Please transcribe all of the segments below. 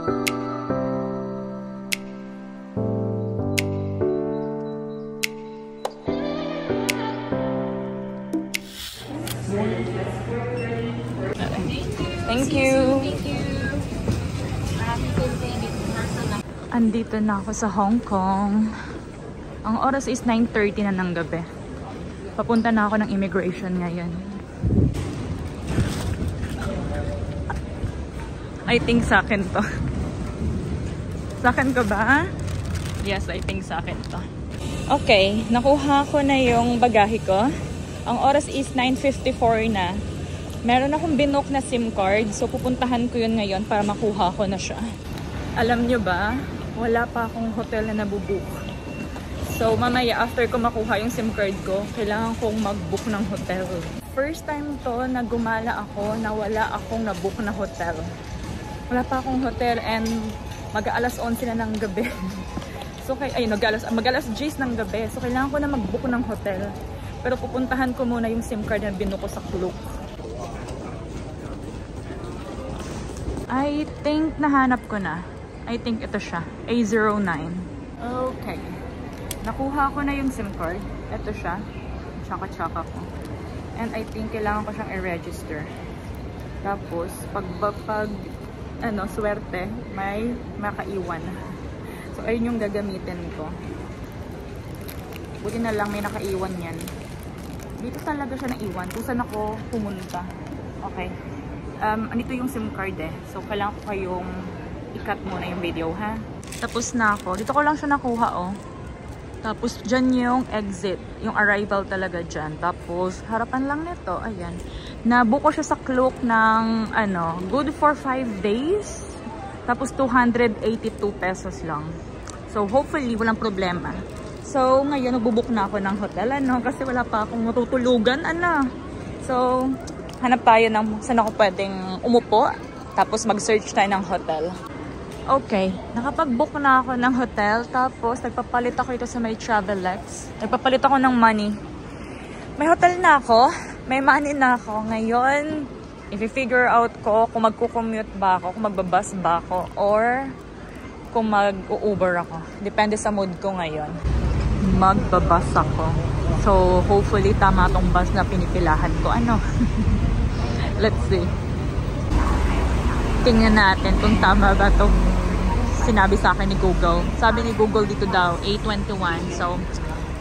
Thank you. Andito na ako sa Hong Kong. Ang oras is 9:30 na ng gabi. Papunta na ako ng immigration ngayon. I think sa akin to. Sa akin ka ba? Yes, I think sa akin to. Okay, nakuha ko na yung bagahe ko. Ang oras is 9:54 na. Meron akong binook na SIM card. So, pupuntahan ko yun ngayon para makuha ko na siya. Alam nyo ba? Wala pa akong hotel na nabubook. So, mamaya after ko makuha yung SIM card ko, kailangan kong mag-book ng hotel. First time to na gumala ako na wala akong nabook na hotel. Wala pa akong hotel and mag-alas 11 na ng gabi. So, mag-alas 10 ng gabi. So, kailangan ko na mag-book ng hotel. Pero pupuntahan ko muna yung SIM card na binuko sa Klook. I think nahanap ko na. I think ito siya. A09. Okay. Nakuha ko na yung SIM card. Ito siya. Tsaka-tsaka ko. And I think kailangan ko siyang i-register. Tapos, pag swerte, may makaiwan. So, ayun yung gagamitin ko. Buti na lang may nakaiwan yan. Dito talaga siya naiwan. Kung saan ako pumunta. Okay. Andito yung SIM card eh. So, kailangan ko kayong i-cut muna yung video, ha? Tapos na ako. Dito ko lang siya nakuha, oh. Tapos, dyan yung exit. Yung arrival talaga dyan. Tapos, harapan lang nito. Ayan. Nabuko siya sa Klook ng, good for 5 days. Tapos, 282 pesos lang. So, hopefully, walang problema. So, ngayon, nagbubook na ako ng hotel, kasi wala pa akong matutulugan, So, hanap tayo ng saan ako pwedeng umupo. Tapos mag-search tayo ng hotel. Okay. Nakapag-book na ako ng hotel. Tapos nagpapalit ako ito sa may Travelex. Nagpapalit ako ng money. May hotel na ako. May money na ako. Ngayon, i-figure out ko kung magkukommute ba ako, kung magbabus ba ako, or kung mag-Uber ako. Depende sa mood ko ngayon. Magbabus ako. So, hopefully tama tong bus na pinipilahan ko. Let's see. Tingnan natin kung tama ba itong sinabi sa akin ni Google. Sabi ni Google dito daw, 8:21. So,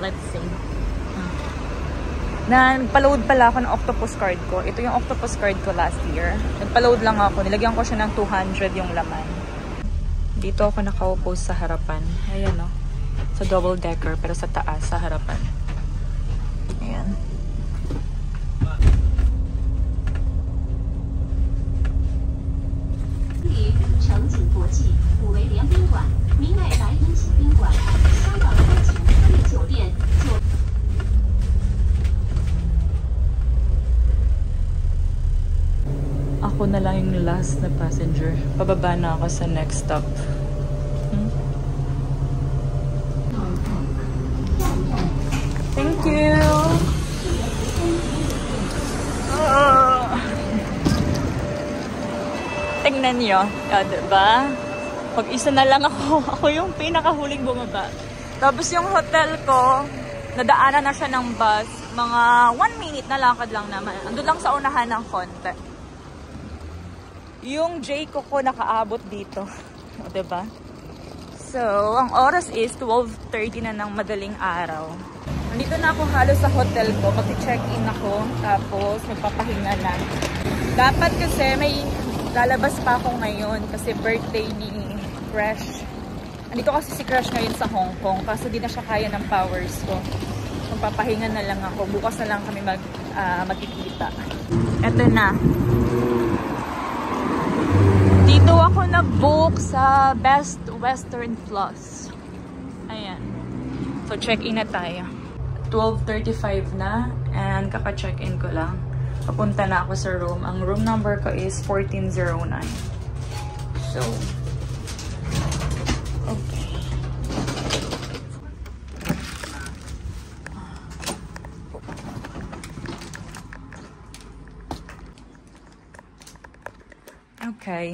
let's see. Nagpa-load pala ako ng Octopus card ko. Ito yung Octopus card ko last year. Nagpa-load lang ako. Nilagyan ko siya ng 200 yung laman. Dito ako nakaupo sa harapan. Ayan, no? Sa double decker, pero sa taas, sa harapan. Ayan. Ako na lang yung last na passenger. Pababa na ako sa next stop. Thank you! Tingnan nyo. Diba? Pag-isa na lang ako. Ako yung pinakahuling bumaba. Tapos yung hotel ko, nadaanan na siya ng bus. Mga 1 minute na lakad lang naman. Andun lang sa unahan ng konti. Yung Jayco ko nakaabot dito. O, diba? So, ang oras is 12:30 na ng madaling araw. Nandito na ako halos sa hotel ko. Mag-check-in ako. Tapos, magpapahinga na. Dapat kasi may lalabas pa ako ngayon kasi birthday ni Crush. Andito kasi si Crush ngayon sa Hong Kong kasi di na siya kaya ng powers ko. Magpapahinga na lang ako. Bukas na lang kami magkikita. Eto na. Dito ako nag-book sa Best Western Plus. Ayan. So, check-in na tayo. 12:35 na and kaka-check-in ko lang. Papunta na ako sa room. Ang room number ko is 1409. So, okay. Okay.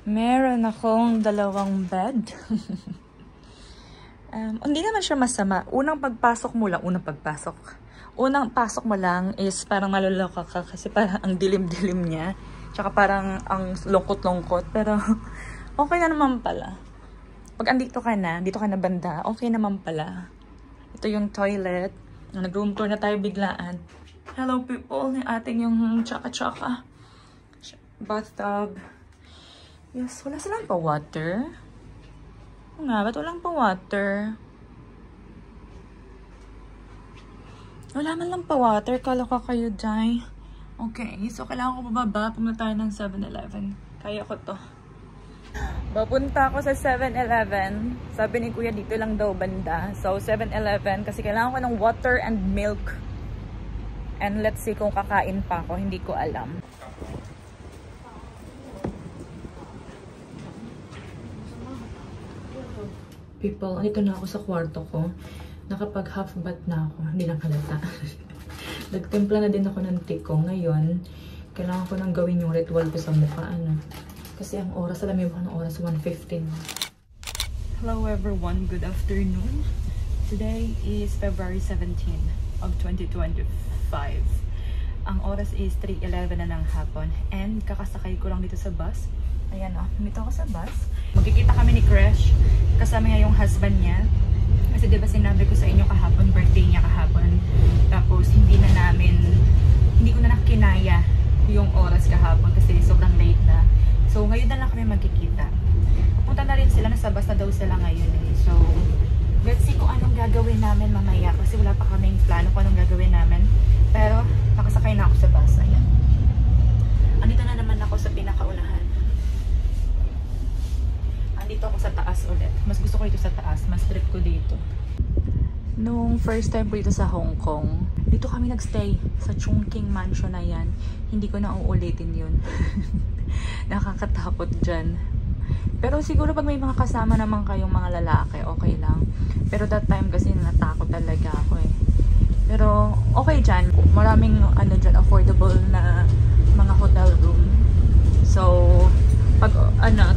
Meron akong dalawang bed. Hindi naman siya masama. Unang pasok mo lang is parang maluloko ka kasi parang ang dilim-dilim niya. Tsaka parang ang lungkot-lungkot. Pero okay na naman pala. Pag andito ka na banda, okay naman pala. Ito yung toilet. Nag-room tour na tayo biglaan. Hello people, yung ating yung tsaka-tsaka. Bathtub. Yes, wala silang pa water. Nga, ba't walang pa water? Wala man lang pa water. Kala ko kayo dyan. Okay, so kailangan ko bababa. Pumunta tayo ng 7-Eleven. Kaya ko to. Papunta ako sa 7-Eleven. Sabi ni Kuya dito lang daw banda. So 7-Eleven kasi kailangan ko ng water and milk. And let's see kung kakain pa ako. Hindi ko alam. People, andito na ako sa kwarto ko. Nakapag half bath na ako. Hindi lang halata. Nagtimpla na din ako ng tiko. Ngayon, kailangan ko nang gawin yung ritual ko sa mukha. Kasi ang oras, alam mo yung oras, 1:15. Hello everyone, good afternoon. Today is February 17 of 2025. Ang oras is 3:11 na ng hapon. And kakasakay ko lang dito sa bus. Ayan o, dito ako sa bus. Magkikita kami ni Crush. Kasama niya yung husband niya. Kasi diba sinabi ko sa inyo kahapon, birthday niya kahapon. Tapos hindi ko na nakinaya yung oras kahapon kasi sobrang late na. So ngayon na lang kami magkikita. Pupunta na rin sila, nasa bus na daw sila ngayon eh. So let's see kung anong gagawin namin mamaya kasi wala pa kaming plano kung anong gagawin namin. Pero nakasakay na ako sa bus. Ayan. Andito na naman ako sa pinakaunahan. Dito ako sa taas ulit. Mas gusto ko dito sa taas. Mas trip ko dito. Nung first time ko dito sa Hong Kong, dito kami nagstay sa Chungking Mansion na yan. Hindi ko na uulitin yun. Nakakatakot dyan. Pero siguro pag may mga kasama naman kayong mga lalaki, okay lang. Pero that time kasi natakot talaga ako eh. Pero okay dyan. Maraming dyan, affordable na mga hotel room. So, pag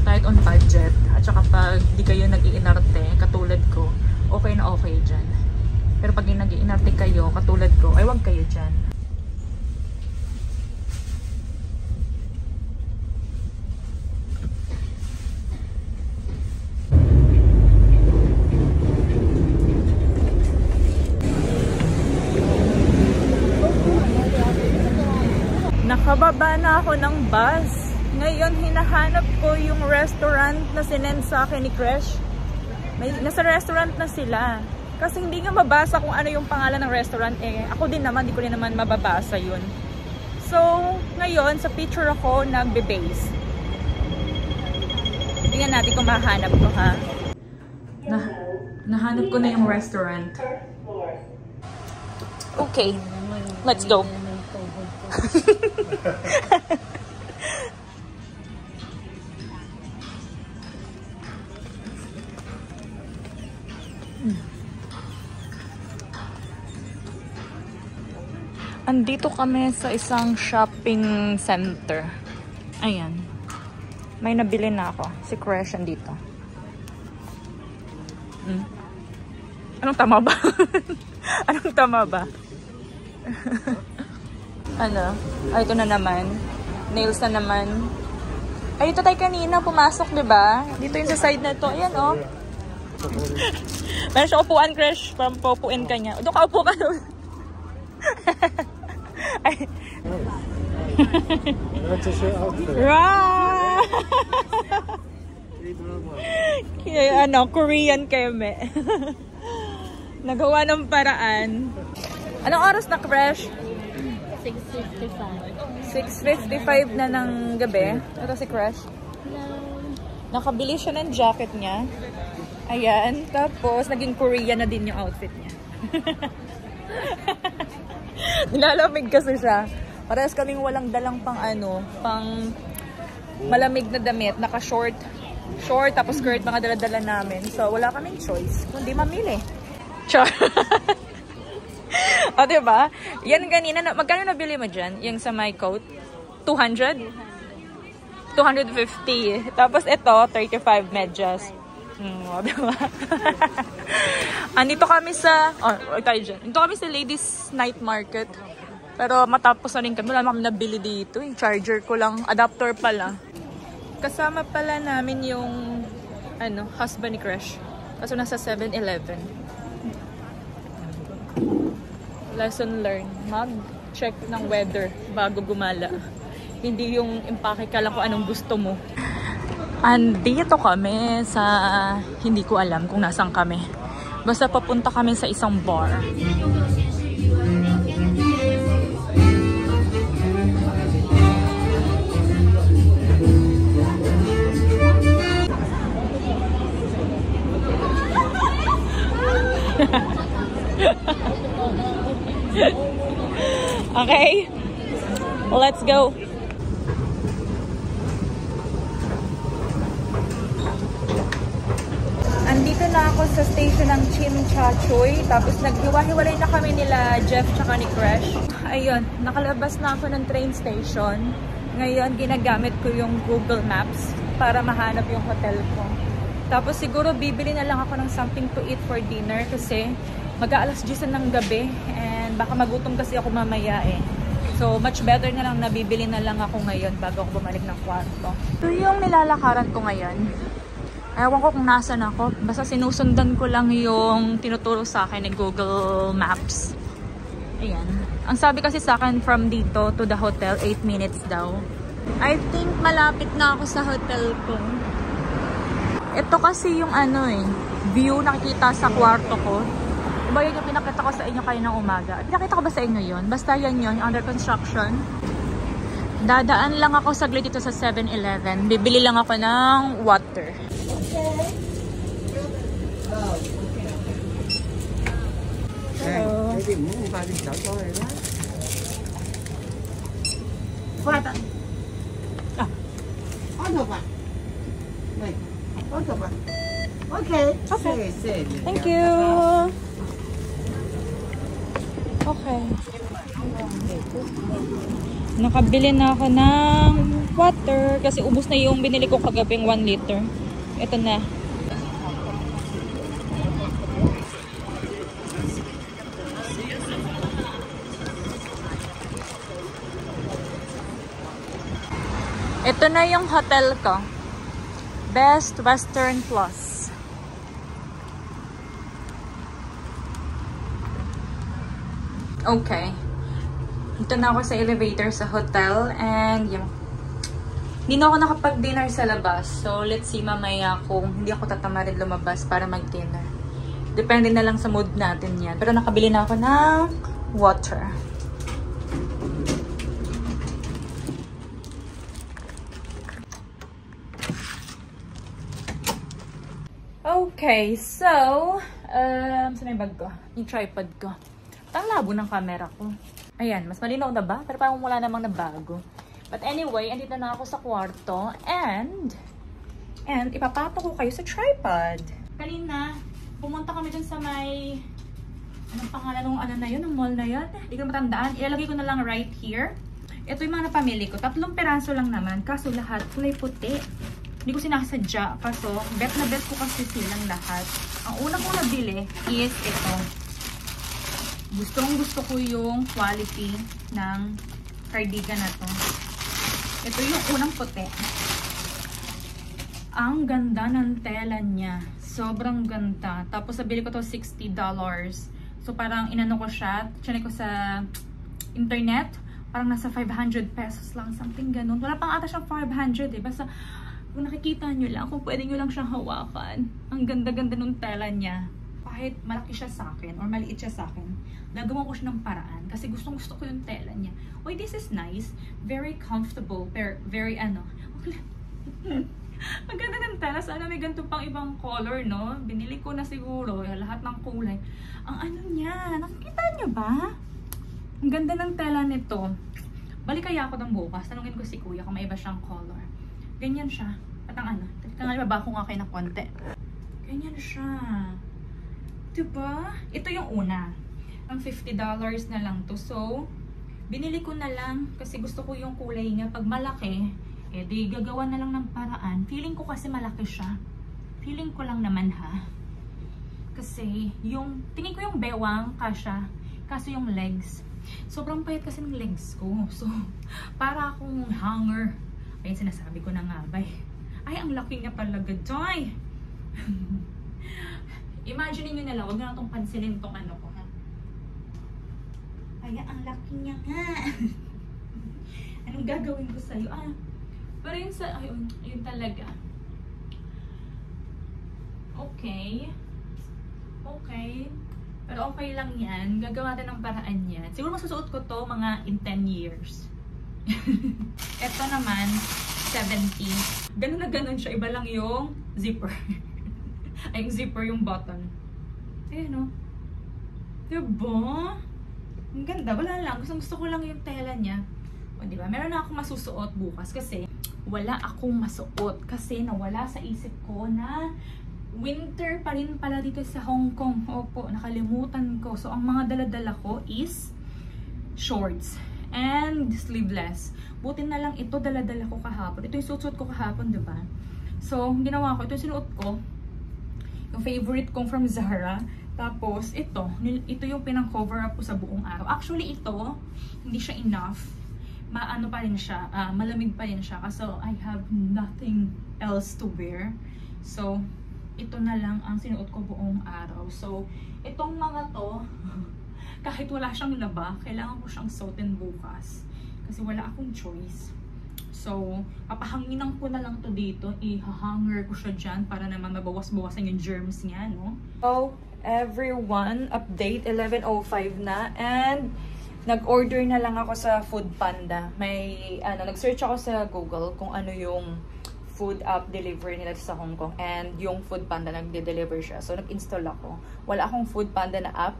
tight on budget at saka pag di kayo nag-iinarte katulad ko, okay na okay dyan. Pero pag nag-iinarte kayo katulad ko, ay wag kayo dyan. Nakababa na ako ng bus. Ngayon, hinahanap ko yung restaurant na sinend sa akin ni Crush. Nasa restaurant na sila. Kasi hindi nga mabasa kung ano yung pangalan ng restaurant. Eh, ako din naman, di ko rin naman mababasa yun. So, ngayon, sa picture ako, nagbe-base. Tingnan natin kung mahanap ko, ha? Nahanap ko na yung restaurant. Okay, let's go. Andito kami sa isang shopping center. Ayan. May nabili na ako. Si Crush andito. Anong tama ba? Anong tama ba? Ay, ito na naman. Nails na naman. Ay, ito tayo kanina. Pumasok, diba? Dito yung sa side na to. Ayan, oh. Meron siyang upuan, Crush. Parang paupuin ka niya. Doon ka, upo ka doon. Ay. Korean keme. Nagawa ng paraan. Anong oras na, Crush? 6:55. 6:55 na ng gabi. Ito si Crush. Nakabili siya ng jacket niya. Ayan. Tapos, naging Korean na din yung outfit niya. Nilalamig kasi siya. Parehas kaming walang dalang pang malamig na damit. Naka-short, tapos skirt, mga dala-dala namin. So, wala kaming choice. Kundi mamili. Char. O, diba? Yan ganina. Magkano nabili mo dyan? Yung sa my coat? 200? 250. Tapos ito, 35 medyas. Diba? Andito kami sa, tayo dyan. Andito kami sa Ladies Night Market. Pero matapos na rin kami. Wala naman kami nabili dito. Yung charger ko lang, adapter pala. Kasama pala namin yung, husband ni Crush. Kaso nasa 7-Eleven. Lesson learned. Mag-check ng weather bago gumala. Hindi yung impake ka lang kung anong gusto mo. Andito kami sa... Hindi ko alam kung nasaan kami. Basta papunta kami sa isang bar. Okay? Let's go! Andito na ako sa station ng Chimchachoy. Tapos naghiwa-hiwalay na kami nila Jeff tsaka ni Crush. Ayun, nakalabas na ako ng train station. Ngayon, ginagamit ko yung Google Maps para mahanap yung hotel ko. Tapos siguro bibili na lang ako ng something to eat for dinner kasi mag-aalas 10 ng gabi and baka magutom kasi ako mamaya eh. So, much better na lang nabibili na lang ako ngayon bago ako bumalik ng kwarto. Ito yung nilalakaran ko ngayon. Ewan ko kung nasan ako. Basta sinusundan ko lang yung tinuturo sa akin ni Google Maps. Ayan. Ang sabi kasi sa akin from dito to the hotel, 8 minutes daw. I think malapit na ako sa hotel ko. Ito kasi yung view nakikita sa kwarto ko. Diba yun yung pinakita ko sa inyo kayo ng umaga? Pinakita ko ba sa inyo yun? Basta yan yun, under construction. Dadaan lang ako saglit dito sa 7-Eleven. Bibili lang ako ng water. Okay. Thank you. Okay. Nakabili na ako ng water kasi ubos na yung binili ko kagabing 1 liter. Ito na. Ito na yung hotel ko. Best Western Plus. Okay. Ito na ako sa elevator sa hotel and yung hindi na ako nakapag-dinner sa labas. So, let's see mamaya kung hindi ako tatamarin lumabas para mag-dinner. Depende na lang sa mood natin yan. Pero nakabili na ako ng water. Okay, so, saan yung bag ko? Yung tripod ko. Ang labo ng camera ko. Ayan, mas malinaw na ba? Pero parang wala namang nabago. But anyway, andito na ako sa kwarto. And ipapato ko kayo sa tripod. Kanina, pumunta kami dun sa may... Anong pangalan ng na yun? Ang mall na yun? Hindi ko matandaan. Ilalagay ko na lang right here. Ito yung mga napamili ko. 3 peraso lang naman. Kaso lahat kulay puti. Hindi ko sinasadya. Kaso, bet na bet ko kasi silang lahat. Ang una kong nabili is ito. Gusto ko yung quality ng cardigan na to. Ito yung unang puti. Ang ganda ng tela niya. Sobrang ganda. Tapos nabili ko to $60. So parang inano ko siya. Tiyan ko sa internet. Parang nasa 500 pesos lang. Something ganun. Wala pang ata siyang 500 eh. Basta kung nakikita nyo lang, kung pwede nyo lang siyang hawakan. Ang ganda-ganda ng tela niya. Kahit malaki siya sa akin or maliit siya sa akin, nagawa ko siya ng paraan kasi gustong-gusto ko yung tela niya. Uy, this is nice. Very comfortable. Very Ang ganda ng tela. Sana may ganito pang ibang color, no? Binili ko na siguro lahat ng kulay. Ang ano niya, nakikita niyo ba? Ang ganda ng tela nito. Balik kaya ako ng bukas. Tanungin ko si kuya kung may iba siyang color. Ganyan siya. At ang teka nga, ibaba ko nga kayo ng konti. Ganyan siya. Diba? Ito yung una. Ang $50 na lang to. So, binili ko na lang kasi gusto ko yung kulay niya. Pag malaki, Eh di gagawa na lang ng paraan. Feeling ko kasi malaki siya. Feeling ko lang naman ha. Kasi yung, tingin ko yung bewang kasya. Kaso yung legs. Sobrang payat kasi ng legs ko. So, para akong hanger. Ayun, sinasabi ko na nga ba eh. Ay, ang laki niya talaga, Joy! Imagine nyo na lang, huwag na itong pansinin itong ano ko, ha? Ay, ang laki niya nga! Anong gagawin ko sa'yo? Ah, pero yun sa, ayun, yun talaga. Okay. Okay. Pero okay lang yan. Gagawa natin ng paraan yan. Siguro masusuot ko to mga in 10 years. Ito naman, 70. Ganun na ganun siya. Iba lang yung zipper. Ay, yung zipper, yung button. Ayan o. Diba? Ang ganda. Wala lang. Gusto ko lang yung tela niya. O, diba? Meron na akong masusuot bukas kasi wala akong masuot. Kasi nawala sa isip ko na winter pa rin pala dito sa Hong Kong. Opo, nakalimutan ko. So, ang mga dala-dala ko is shorts and sleeveless. Buti na lang ito dala-dala ko kahapon. Ito yung suot ko kahapon, diba? So, ginawa ko. Ito yung sinuot ko. Yung favorite kong from Zara. Tapos, ito yung pinang-cover up ko sa buong araw. Actually, ito, hindi siya enough. Maano pa rin siya. Malamig pa rin siya. Kasi I have nothing else to wear. So, ito na lang ang sinuot ko buong araw. So, itong mga to, kahit wala siyang laba, kailangan ko siyang suotin bukas. Kasi wala akong choice. So, papahanginan ko na lang to dito. I-hanger ko siya dyan para naman mabawas-bawasan yung germs niya, no? So, everyone, update, 11:05 na. And, nag-order na lang ako sa Foodpanda. Nag-search ako sa Google kung ano yung food app delivery nila sa Hong Kong, and yung Foodpanda nagde-deliver siya. So, nag-install ako. Wala akong Foodpanda na app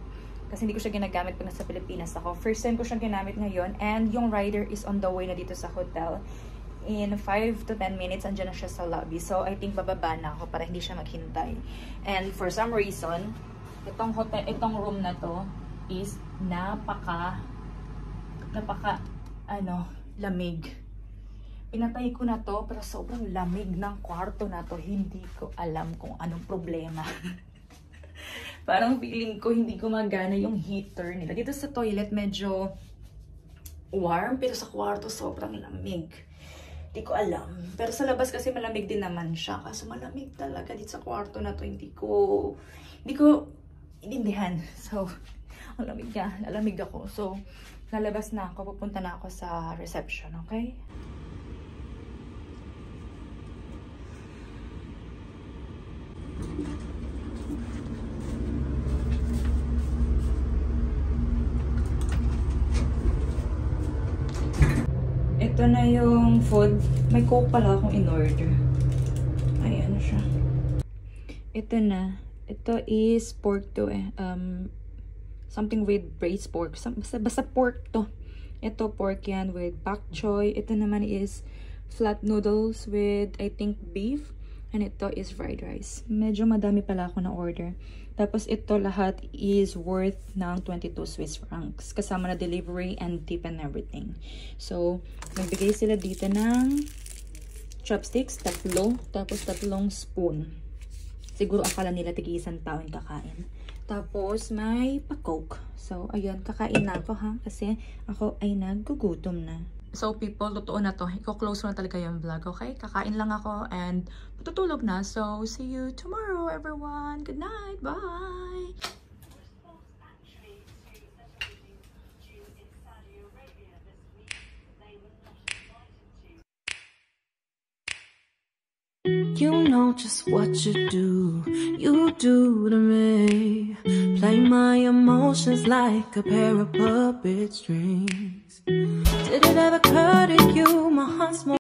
kasi hindi ko siya ginagamit pag nasa Pilipinas ako. First time ko siyang ginamit ngayon, and yung rider is on the way na dito sa hotel. In 5 to 10 minutes, andyan na siya sa lobby. So, I think bababa na ako para hindi siya maghintay. And for some reason, itong room na to is lamig. Pinatay ko na to, pero sobrang lamig ng kwarto na to. Hindi ko alam kung anong problema. Parang feeling ko hindi gumagana yung heater nila. Dito sa toilet medyo warm, pero sa kwarto sobrang lamig. Hindi ko alam. Pero sa labas kasi malamig din naman siya. Kaso malamig talaga dito sa kwarto na to. Hindi ko inindihan. So, ang lamig niya. Lalamig ako. So, lalabas na ako. Pupunta na ako sa reception, okay? Ito na yung food. May Coke pala akong in-order. Ayan siya. Ito na. Ito is pork to eh. Something with braised pork. Basta pork to. Ito pork yan with bok choy. Ito naman is flat noodles with I think beef. And ito is fried rice. Medyo madami pala ako na order. Tapos ito lahat is worth ng 22 Swiss francs. Kasama na delivery and tip and everything. So, nagbigay sila dito ng chopsticks, 3. Tapos 3 spoon. Siguro akala nila tig-isang tao yung kakain. Tapos may pa-coke. So, ayun, kakain na ako ha. Kasi ako ay nagugutom na. So people, totoo na to. Iko-close na talaga yung vlog, okay? Kakain lang ako and matutulog na. So, see you tomorrow, everyone. Good night. Bye! You know just what you do to me. Play my emotions like a pair of puppet strings. Did it ever occur to you, my heart's more